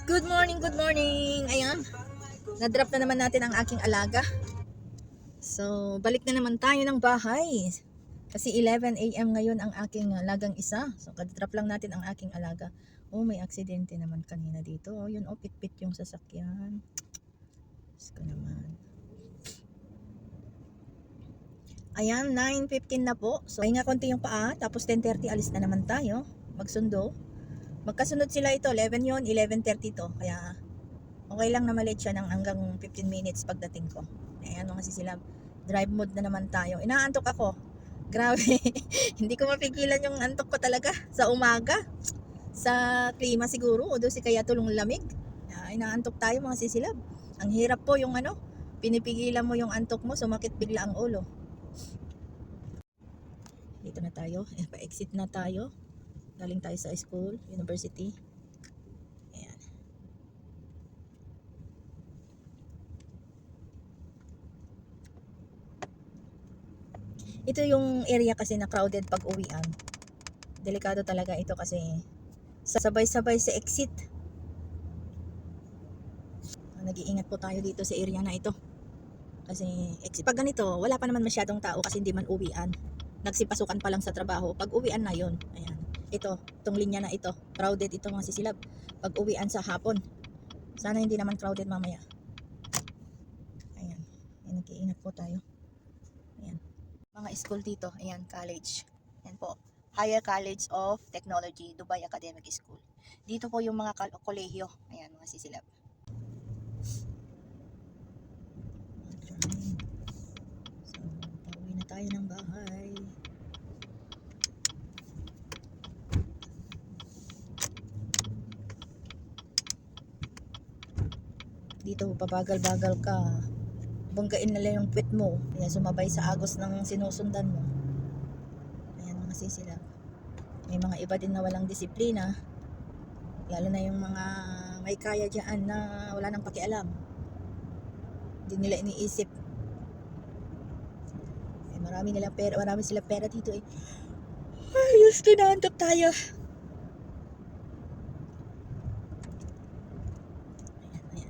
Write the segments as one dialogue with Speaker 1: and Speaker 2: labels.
Speaker 1: Good morning, good morning. Ayan, na-drop na naman natin ang aking alaga. So, balik na naman tayo ng bahay. Kasi 11 a.m. ngayon ang aking alagang isa. So, kad-drop lang natin ang aking alaga. Oh, may aksidente naman kanina dito. Oh, yun, oh, pit-pit yung sasakyan. Diyos ko naman. Ayan, 9:15 na po. So, ay nga konti yung paa. Tapos 10:30 alis na naman tayo. Magsundo. Magkasunod sila ito. 11 yon, 11:30 to. Kaya okay lang na malate siya ng hanggang 15 minutes pagdating ko. Ayan mga sisilab. Drive mode na naman tayo. Inaantok ako. Grabe. Hindi ko mapigilan yung antok ko talaga sa umaga. Sa klima siguro. O doon si kaya tulong lamig. Inaantok tayo mga sisilab. Ang hirap po yung pinipigilan mo yung antok mo. Sumakit bigla ang ulo. Dito na tayo. Pa-exit na tayo. Galing tayo sa school, university. Ayan. Ito yung area kasi na crowded pag uwian. Delikado talaga ito kasi sabay-sabay sa exit. Nag-iingat po tayo dito sa area na ito. Kasi pag ganito, wala pa naman masyadong tao kasi hindi man uwian. Nagsipasukan pa lang sa trabaho. Pag uwian na yon, ayan. Itong linya na ito. Crowded ito mga sisilab. Pag uwian sa hapon. Sana hindi naman crowded mamaya. Ayan. Nag-iingat po tayo. Ayan. Mga school dito. Ayan, college. Ayan po. Higher College of Technology, Dubai Academic School. Dito po yung mga kolehiyo. Ayan, mga sisilab. So, pauwi na tayo ng bahay. Dito, pabagal-bagal ka. Banggain nila yung pit mo. Ayan, sumabay sa agos ng sinusundan mo. Ayan, mga sisilab. May mga iba din na walang disiplina. Lalo na yung mga may kaya dyan na wala nang pakialam. Hindi nila iniisip. Marami silang pera dito eh. Ay, Diyos ko, naantok tayo. Ayan.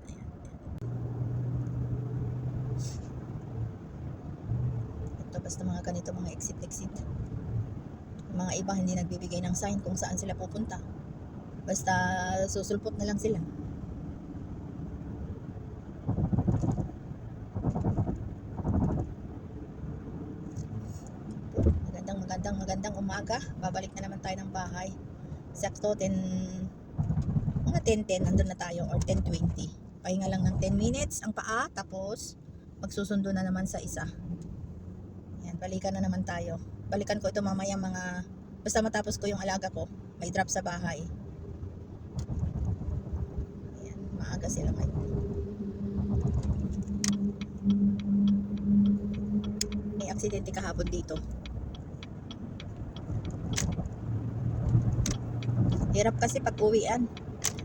Speaker 1: Ito, basta mga ganito, mga exit. Mga iba hindi nagbibigay ng sign kung saan sila pupunta. Basta susulpot na lang sila. Magandang umaga. Babalik na naman tayo ng bahay. Sakto mga 10:10 nandun na tayo or 10:20. Pahinga lang ng 10 minutes ang paa, tapos magsusundo na naman sa isa. Ayan, balikan na naman tayo. Balikan ko ito mamaya basta matapos ko yung alaga ko, may drop sa bahay. Ayan, maaga sila ngayon. May aksidente kahapon dito. Hirap kasi pag uwian.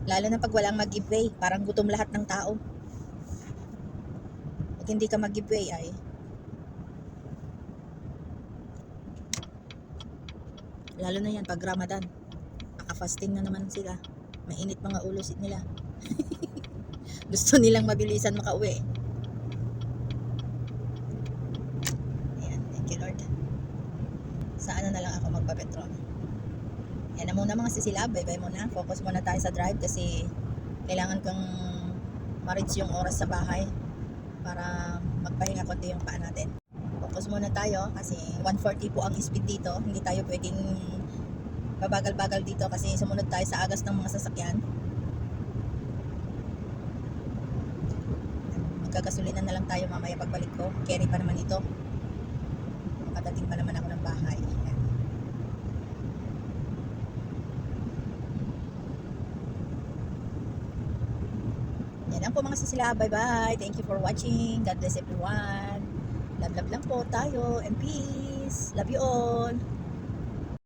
Speaker 1: Lalo na pag walang mag-giveaway. Parang gutom lahat ng tao. Pag hindi ka mag-giveaway ay lalo na yan pag Ramadan. Naka-fasting na naman sila. Mainit mga ulo nila. Gusto nilang mabilisan makauwi. Ayan, thank you Lord. Saan na lang ako magpa-petrol. Yan na muna mga sisilab. Bye-bye muna. Focus muna tayo sa drive kasi kailangan kong ma-reach yung oras sa bahay para magpahinga konti yung paa natin. Focus muna tayo kasi 140 po ang speed dito. Hindi tayo pwedeng babagal-bagal dito kasi sumunod tayo sa agas ng mga sasakyan. Magkagasulinan na lang tayo mamaya pagbalik ko. Carry pa naman ito. Makadating pa naman ako ng bahay. Yan lang po mga sisila. Bye bye. Thank you for watching. God bless everyone. Love lang po tayo. And peace. Love you all.